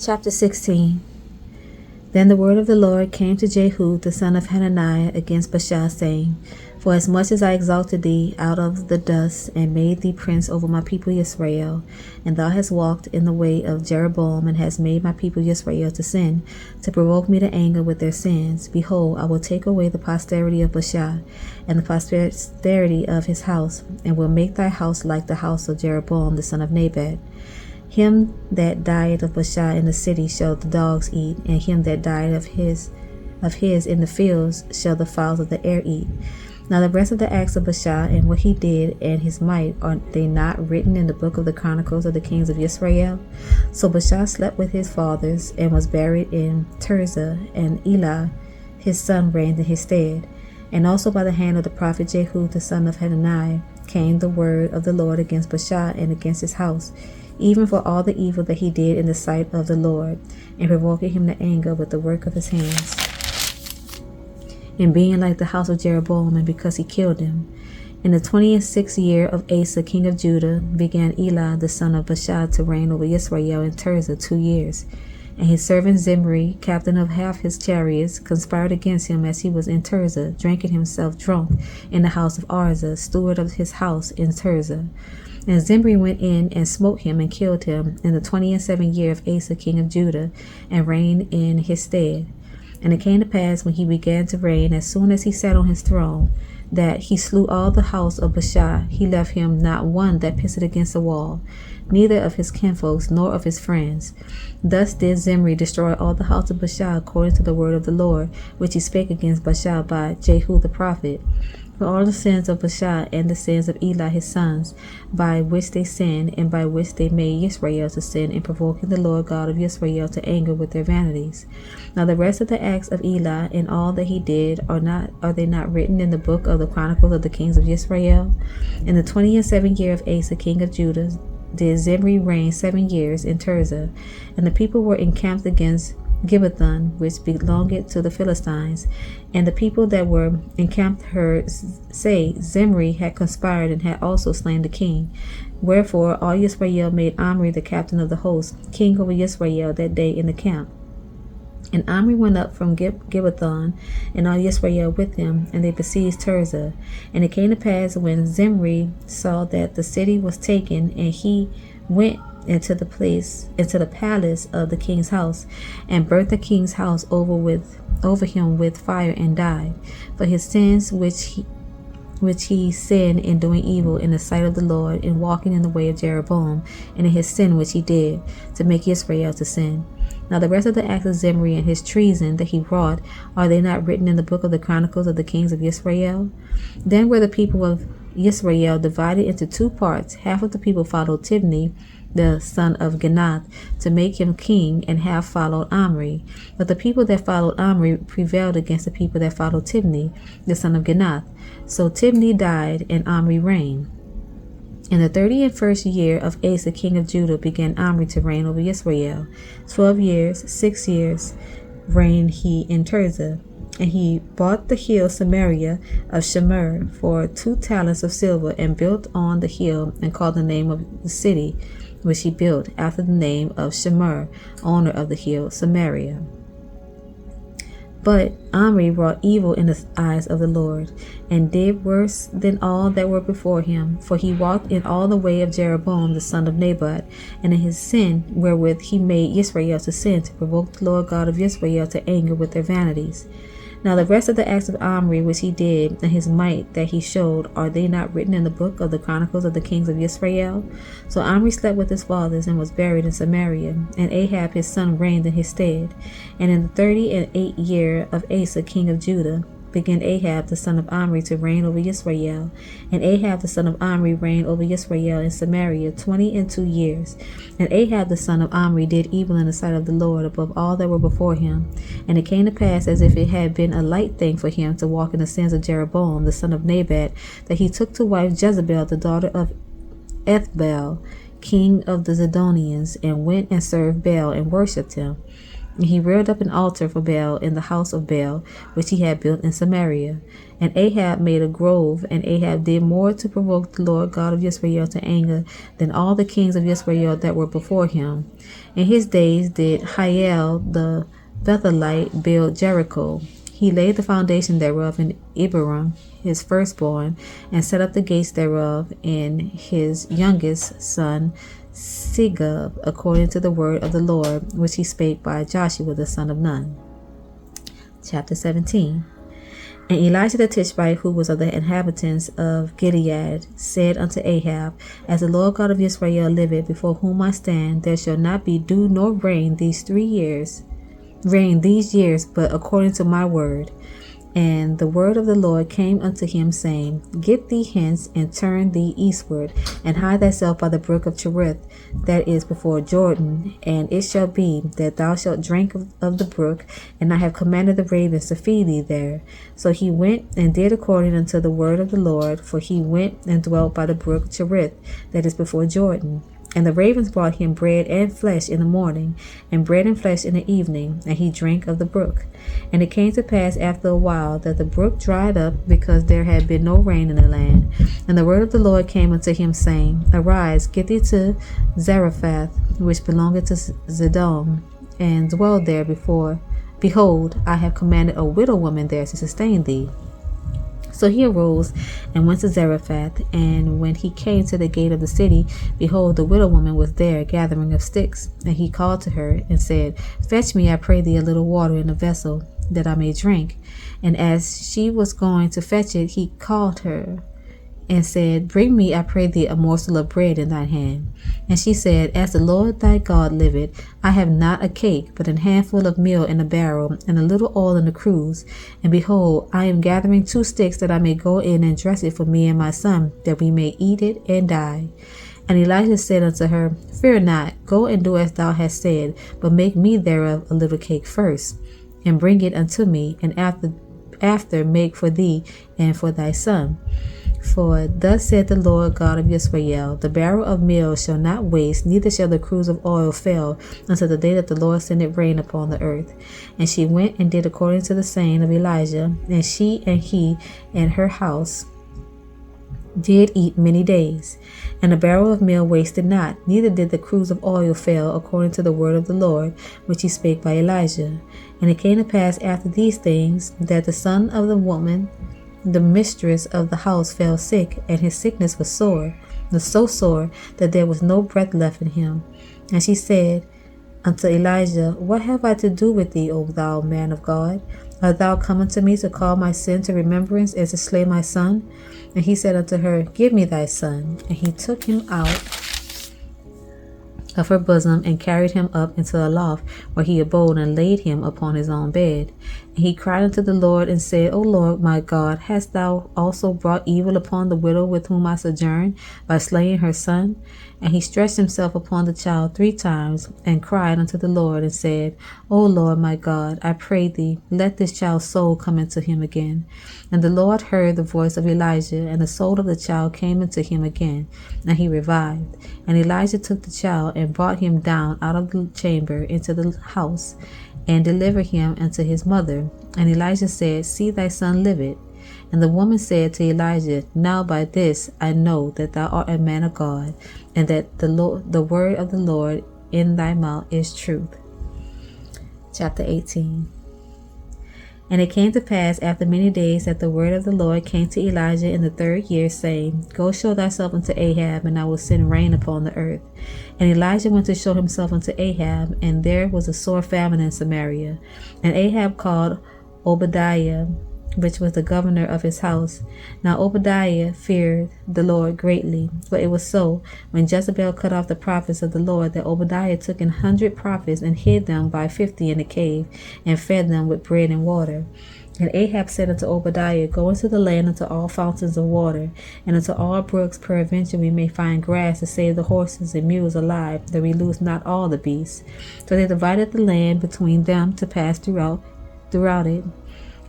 Chapter 16. Then the word of the Lord came to Jehu the son of Hananiah against Baasha, saying, For as much as I exalted thee out of the dust, and made thee prince over my people Israel, and thou hast walked in the way of Jeroboam, and hast made my people Israel to sin, to provoke me to anger with their sins, behold, I will take away the posterity of Baasha, and the posterity of his house, and will make thy house like the house of Jeroboam the son of Nebat. Him that died of Baasha in the city shall the dogs eat, and him that died of his in the fields shall the fowls of the air eat. Now the rest of the acts of Baasha, and what he did, and his might, are they not written in the book of the chronicles of the kings of Israel? So Baasha slept with his fathers, and was buried in Tirzah, and Elah his son reigned in his stead. And also by the hand of the prophet Jehu the son of Hananiah came the word of the Lord against Baasha and against his house, even for all the evil that he did in the sight of the Lord, and provoking him to anger with the work of his hands, and being like the house of Jeroboam, and because he killed him. In the 26th year of Asa king of Judah began Elah the son of Baasha to reign over Israel in Tirzah 2 years. And his servant Zimri, captain of half his chariots, conspired against him as he was in Tirzah, drinking himself drunk in the house of Arza, steward of his house in Tirzah. And Zimri went in and smote him and killed him in the 27th year of Asa king of Judah, and reigned in his stead. And it came to pass, when he began to reign, as soon as he sat on his throne, that he slew all the house of Baasha. He left him not one that pissed against the wall, neither of his kinfolks nor of his friends. Thus did Zimri destroy all the house of Baasha, according to the word of the Lord, which he spake against Baasha by Jehu the prophet. For all the sins of Baasha and the sins of Elah his sons, by which they sinned, and by which they made Israel to sin, in provoking the Lord God of Israel to anger with their vanities. Now the rest of the acts of Elah, and all that he did, are they not written in the book of the chronicles of the kings of Israel? In the 27th year of Asa king of Judah did Zimri reign 7 years in Tirzah, and the people were encamped against Gibbethon, which belonged to the Philistines. And the people that were encamped heard say, Zimri had conspired, and had also slain the king. Wherefore all Israel made Omri the captain of the host, king over Israel that day in the camp. And Omri went up from Gibbethon, and all Israel with him, and they besieged Tirzah. And it came to pass, when Zimri saw that the city was taken, and he went into the palace of the king's house, and burnt the king's house over him with fire, and died for his sins which he sinned in doing evil in the sight of the Lord, in walking in the way of Jeroboam, and in his sin which he did, to make Israel to sin. Now the rest of the acts of Zimri and his treason that he wrought, are they not written in the book of the chronicles of the kings of Israel? Then were the people of Israel divided into 2 parts. Half of the people followed Tibni the son of Ginath, to make him king, and half followed Omri. But the people that followed Omri prevailed against the people that followed Tibni the son of Ginath. So Tibni died, and Omri reigned. In the 31st year of Asa king of Judah began Omri to reign over Israel. 12 years, 6 years reigned he in Tirzah. And he bought the hill Samaria of Shemer for 2 talents of silver, and built on the hill, and called the name of the city which he built after the name of Shemer, owner of the hill Samaria. But Omri wrought evil in the eyes of the Lord, and did worse than all that were before him. For he walked in all the way of Jeroboam the son of Nebat, and in his sin wherewith he made Israel to sin, to provoke the Lord God of Israel to anger with their vanities. Now the rest of the acts of Omri which he did, and his might that he showed, are they not written in the book of the chronicles of the kings of Israel? So Omri slept with his fathers, and was buried in Samaria, and Ahab his son reigned in his stead. And in the 38th year of Asa king of Judah began Ahab the son of Omri to reign over Israel. And Ahab the son of Omri reigned over Israel in Samaria 22 years. And Ahab the son of Omri did evil in the sight of the Lord above all that were before him. And it came to pass, as if it had been a light thing for him to walk in the sins of Jeroboam the son of Nebat, that he took to wife Jezebel the daughter of Ethbaal, king of the Zidonians, and went and served Baal, and worshipped him. And he reared up an altar for Baal in the house of Baal, which he had built in Samaria. And Ahab made a grove, and Ahab did more to provoke the Lord God of Israel to anger than all the kings of Israel that were before him. In his days did Hiel the Bethelite build Jericho. He laid the foundation thereof in Iberam, his firstborn, and set up the gates thereof in his youngest son Segub, according to the word of the Lord, which he spake by Joshua the son of Nun. Chapter 17. And Elijah the Tishbite, who was of the inhabitants of Gilead, said unto Ahab, As the Lord God of Israel liveth, before whom I stand, there shall not be dew nor rain these years, but according to my word. And the word of the Lord came unto him, saying, Get thee hence, and turn thee eastward, and hide thyself by the brook of Cherith, that is before Jordan. And it shall be that thou shalt drink of the brook, and I have commanded the ravens to feed thee there. So he went and did according unto the word of the Lord, for he went and dwelt by the brook Cherith, that is before Jordan. And the ravens brought him bread and flesh in the morning, and bread and flesh in the evening, and he drank of the brook. And it came to pass after a while that the brook dried up, because there had been no rain in the land. And the word of the Lord came unto him, saying, Arise, get thee to Zarephath, which belongeth to Zidon, and dwell there Behold, I have commanded a widow woman there to sustain thee. So he arose and went to Zarephath, and when he came to the gate of the city, behold, the widow woman was there gathering of sticks. And he called to her and said, Fetch me, I pray thee, a little water in a vessel, that I may drink. And as she was going to fetch it, he called her and said, Bring me, I pray thee, a morsel of bread in thine hand. And she said, As the Lord thy God liveth, I have not a cake, but an handful of meal in a barrel, and a little oil in a cruse. And behold, I am gathering 2 sticks, that I may go in and dress it for me and my son, that we may eat it and die. And Elijah said unto her, Fear not, go and do as thou hast said, but make me thereof a little cake first, and bring it unto me, and after make for thee and for thy son. For thus said the Lord God of Israel, The barrel of meal shall not waste, neither shall the cruse of oil fail, until the day that the Lord sendeth rain upon the earth. And she went and did according to the saying of Elijah, and she and he and her house did eat many days. And the barrel of meal wasted not, neither did the cruse of oil fail, according to the word of the Lord, which he spake by Elijah. And it came to pass after these things, that the son of the woman, the mistress of the house, fell sick, and his sickness was so sore that there was no breath left in him. And she said unto Elijah, What have I to do with thee, O thou man of God? Art thou come unto me to call my sin to remembrance, and to slay my son? And he said unto her, Give me thy son. And he took him out of her bosom, and carried him up into a loft, where he abode, and laid him upon his own bed. And he cried unto the Lord, and said, O Lord my God, hast thou also brought evil upon the widow with whom I sojourn, by slaying her son? And he stretched himself upon the child 3 times, and cried unto the Lord, and said, O Lord my God, I pray thee, let this child's soul come into him again. And the Lord heard the voice of Elijah, and the soul of the child came into him again, and he revived. And Elijah took the child, and brought him down out of the chamber into the house, and delivered him unto his mother. And Elijah said, See, thy son liveth. And the woman said to Elijah, Now by this I know that thou art a man of God, and that the word of the Lord in thy mouth is truth. Chapter 18. And it came to pass after many days that the word of the Lord came to Elijah in the 3rd year, saying, Go show thyself unto Ahab, and I will send rain upon the earth. And Elijah went to show himself unto Ahab, and there was a sore famine in Samaria. And Ahab called Obadiah, which was the governor of his house. Now Obadiah feared the Lord greatly. For it was so, when Jezebel cut off the prophets of the Lord, that Obadiah took 100 prophets, and hid them by 50 in a cave, and fed them with bread and water. And Ahab said unto Obadiah, Go into the land unto all fountains of water, and unto all brooks, peradventure we may find grass to save the horses and mules alive, that we lose not all the beasts. So they divided the land between them to pass throughout it.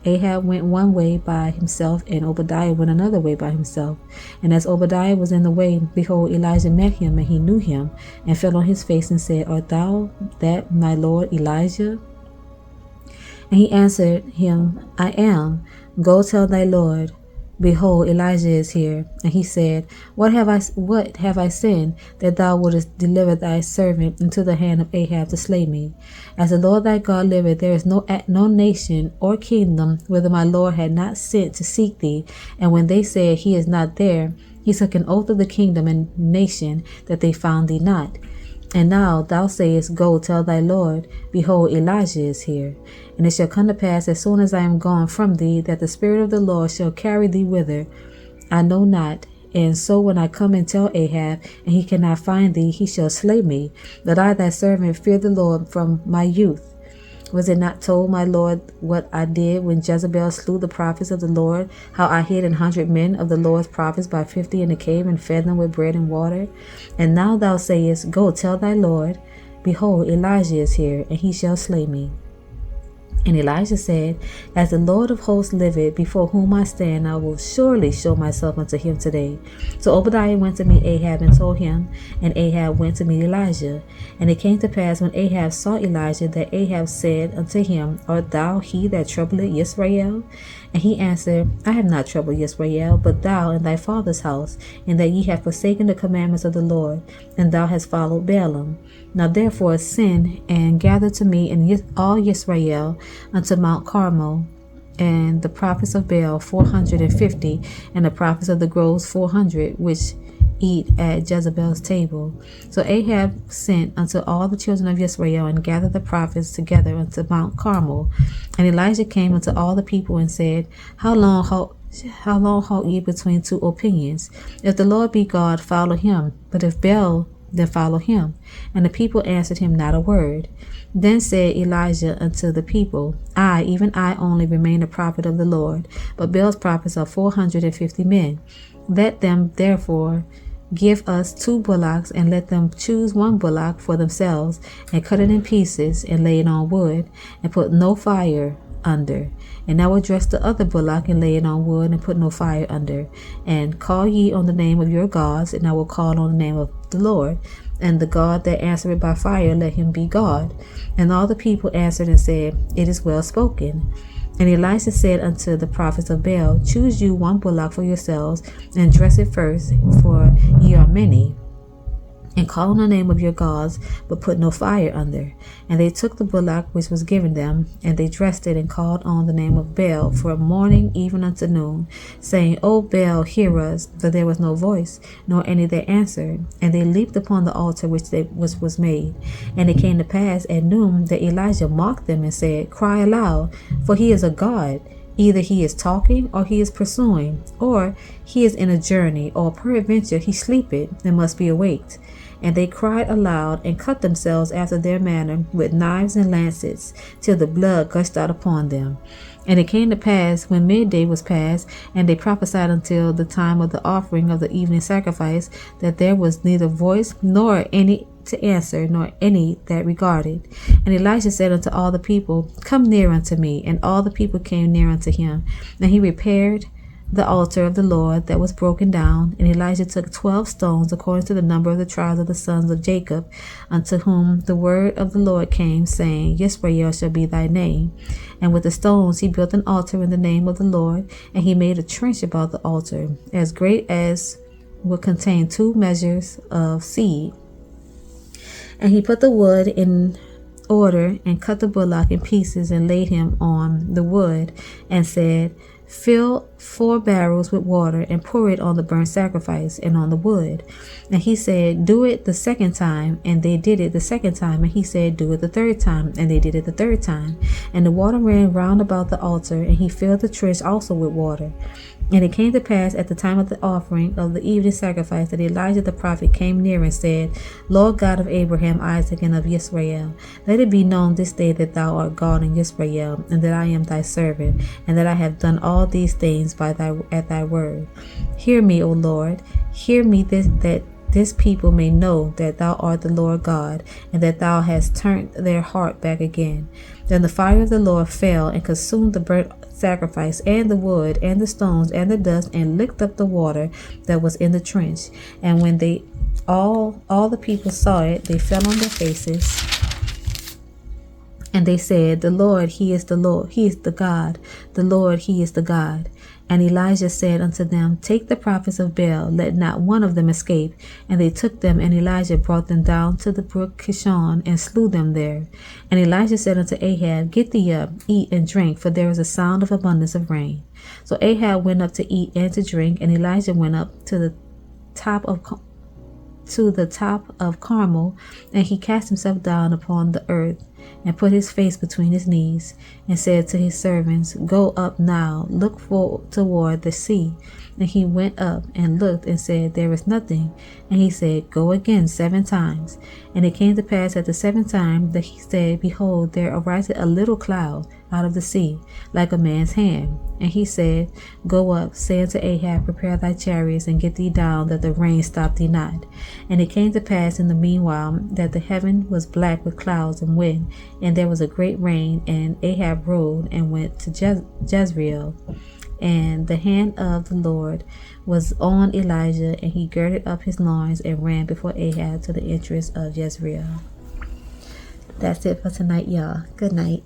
Ahab went one way by himself, and Obadiah went another way by himself. And as Obadiah was in the way, behold, Elijah met him, and he knew him, and fell on his face, and said, Art thou that my lord Elijah? And he answered him, I am. Go tell thy Lord, behold, Elijah is here. And he said, What have I sinned, that thou wouldest deliver thy servant into the hand of Ahab to slay me? As the Lord thy God liveth, there is no nation or kingdom whither my Lord had not sent to seek thee. And when they said, He is not there, he took an oath of the kingdom and nation that they found thee not. And now thou sayest, Go tell thy Lord, behold, Elijah is here. And it shall come to pass, as soon as I am gone from thee, that the Spirit of the Lord shall carry thee whither I know not. And so when I come and tell Ahab, and he cannot find thee, he shall slay me. But I thy servant fear the Lord from my youth. Was it not told, my Lord, what I did when Jezebel slew the prophets of the Lord, how I hid 100 men of the Lord's prophets by 50 in the cave, and fed them with bread and water? And now thou sayest, Go tell thy Lord, behold, Elijah is here, and he shall slay me. And Elijah said, As the Lord of hosts liveth, before whom I stand, I will surely show myself unto him today. So Obadiah went to meet Ahab and told him, and Ahab went to meet Elijah. And it came to pass, when Ahab saw Elijah, that Ahab said unto him, Art thou he that troubleth Israel? And he answered, I have not troubled Israel, but thou and thy father's house, in that ye have forsaken the commandments of the Lord, and thou hast followed Baalim. Now therefore send and gather to me in all Israel unto Mount Carmel, and the prophets of Baal 450, and the prophets of the groves 400, which eat at Jezebel's table. So Ahab sent unto all the children of Israel, and gathered the prophets together unto Mount Carmel. And Elijah came unto all the people and said, How long halt ye between two opinions? If the Lord be God, follow him. But if Baal, then follow him. And the people answered him not a word. Then said Elijah unto the people, I, even I only, remain a prophet of the Lord, but Baal's prophets are 450 men. Let them therefore give us 2 bullocks, and let them choose 1 bullock for themselves, and cut it in pieces, and lay it on wood, and put no fire under. And I will dress the other bullock, and lay it on wood, and put no fire under. And call ye on the name of your gods, and I will call on the name of the Lord. And the God that answereth by fire, let him be God. And all the people answered and said, It is well spoken. And Elisha said unto the prophets of Baal, Choose you 1 bullock for yourselves, and dress it first, for ye are many. And call on the name of your gods, but put no fire under. And they took the bullock which was given them, and they dressed it, and called on the name of Baal from morning even unto noon, saying, O Baal, hear us. But there was no voice, nor any that answered. And they leaped upon the altar which was made. And it came to pass at noon that Elijah mocked them, and said, Cry aloud, for he is a god. Either he is talking, or he is pursuing, or he is in a journey, or peradventure he sleepeth, and must be awaked. And they cried aloud, and cut themselves after their manner with knives and lancets, till the blood gushed out upon them. And it came to pass, when midday was past, and they prophesied until the time of the offering of the evening sacrifice, that there was neither voice, nor any to answer, nor any that regarded. And Elijah said unto all the people, Come near unto me. And all the people came near unto him. And he repaired the altar of the Lord that was broken down. And Elijah took 12 stones, according to the number of the tribes of the sons of Jacob, unto whom the word of the Lord came, saying, Israel shall be thy name. And with the stones he built an altar in the name of the Lord, and he made a trench about the altar, as great as would contain 2 measures of seed. And he put the wood in order, and cut the bullock in pieces, and laid him on the wood, and said, Fill 4 barrels with water, and pour it on the burnt sacrifice and on the wood. And he said, Do it the 2nd time. And they did it the 2nd time. And he said, Do it the 3rd time. And they did it the 3rd time. And the water ran round about the altar, and he filled the trench also with water. And it came to pass at the time of the offering of the evening sacrifice, that Elijah the prophet came near and said, Lord God of Abraham, Isaac, and of Israel, let it be known this day that thou art God in Israel, and that I am thy servant, and that I have done all these things at thy word. Hear me, O Lord, hear me, that this people may know that thou art the Lord God, and that thou hast turned their heart back again. Then the fire of the Lord fell, and consumed the burnt sacrifice, and the wood, and the stones, and the dust, and licked up the water that was in the trench. And when they all the people saw it, they fell on their faces And they said, The Lord, he is the Lord, he is the God. The Lord, he is the God. And Elijah said unto them, Take the prophets of Baal, let not one of them escape. And they took them, and Elijah brought them down to the brook Kishon, and slew them there. And Elijah said unto Ahab, Get thee up, eat and drink, for there is a sound of abundance of rain. So Ahab went up to eat and to drink, and Elijah went up to the top of Carmel, and he cast himself down upon the earth, and put his face between his knees, and said to his servants, Go up now, look toward the sea. And he went up and looked, and said, There is nothing. And he said, Go again 7 times. And it came to pass at the 7th time that he said, Behold, there ariseth a little cloud out of the sea, like a man's hand. And he said, Go up, say unto Ahab, Prepare thy chariots, and get thee down, that the rain stop thee not. And it came to pass in the meanwhile that the heaven was black with clouds and wind, and there was a great rain. And Ahab rode and went to Jezreel. And the hand of the Lord was on Elijah, and he girded up his loins and ran before Ahab to the entrance of Jezreel. That's it for tonight, y'all. Good night.